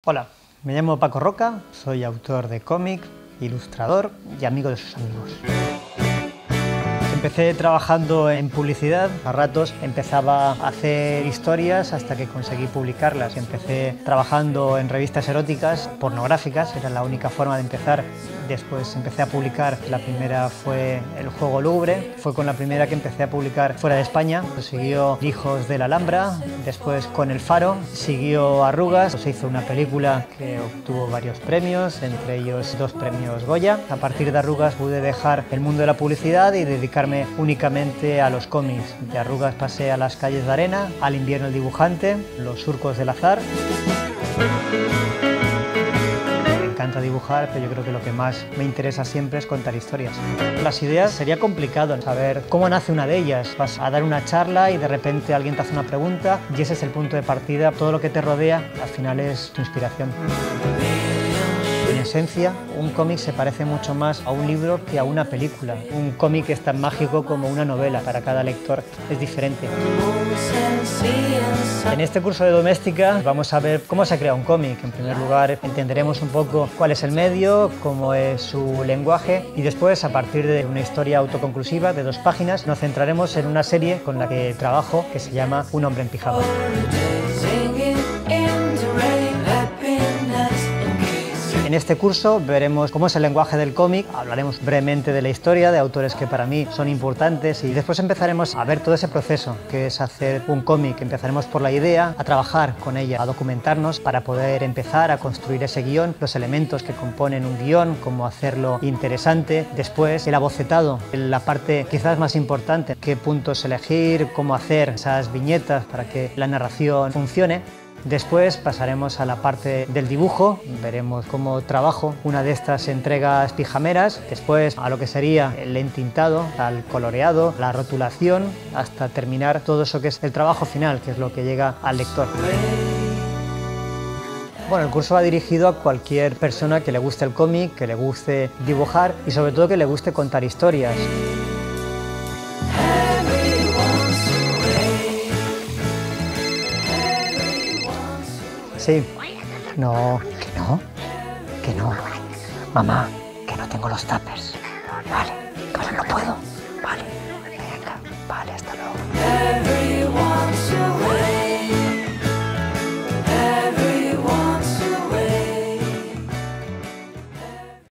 Hola, me llamo Paco Roca, soy autor de cómic, ilustrador y amigo de sus amigos. Empecé trabajando en publicidad, a ratos empezaba a hacer historias hasta que conseguí publicarlas. Empecé trabajando en revistas eróticas, pornográficas, era la única forma de empezar. Después empecé a publicar, la primera fue El Juego Lúgubre, fue con la primera que empecé a publicar fuera de España. Siguió Hijos de la Alhambra, después con El Faro, siguió Arrugas, se hizo una película que obtuvo varios premios, entre ellos 2 premios Goya. A partir de Arrugas pude dejar el mundo de la publicidad y dedicarme únicamente a los cómics. De Arrugas pasé a Las calles de arena, Al invierno el dibujante, Los surcos del azar. Me encanta dibujar, pero yo creo que lo que más me interesa siempre es contar historias. Las ideas sería complicado saber cómo nace una de ellas. Vas a dar una charla y de repente alguien te hace una pregunta y ese es el punto de partida. Todo lo que te rodea al final es tu inspiración. En esencia, un cómic se parece mucho más a un libro que a una película. Un cómic es tan mágico como una novela, para cada lector es diferente. En este curso de doméstica vamos a ver cómo se crea un cómic. En primer lugar, entenderemos un poco cuál es el medio, cómo es su lenguaje y después, a partir de una historia autoconclusiva de 2 páginas, nos centraremos en una serie con la que trabajo que se llama Un hombre en pijama. En este curso veremos cómo es el lenguaje del cómic, hablaremos brevemente de la historia, de autores que para mí son importantes y después empezaremos a ver todo ese proceso que es hacer un cómic. Empezaremos por la idea, a trabajar con ella, a documentarnos para poder empezar a construir ese guión, los elementos que componen un guión, cómo hacerlo interesante. Después el abocetado, la parte quizás más importante, qué puntos elegir, cómo hacer esas viñetas para que la narración funcione. Después pasaremos a la parte del dibujo, veremos cómo trabajo una de estas entregas pijameras, después a lo que sería el entintado, al coloreado, la rotulación, hasta terminar todo eso que es el trabajo final, que es lo que llega al lector. Bueno, el curso va dirigido a cualquier persona que le guste el cómic, que le guste dibujar y sobre todo que le guste contar historias. Sí. No, que no. Mamá, que no tengo los tuppers.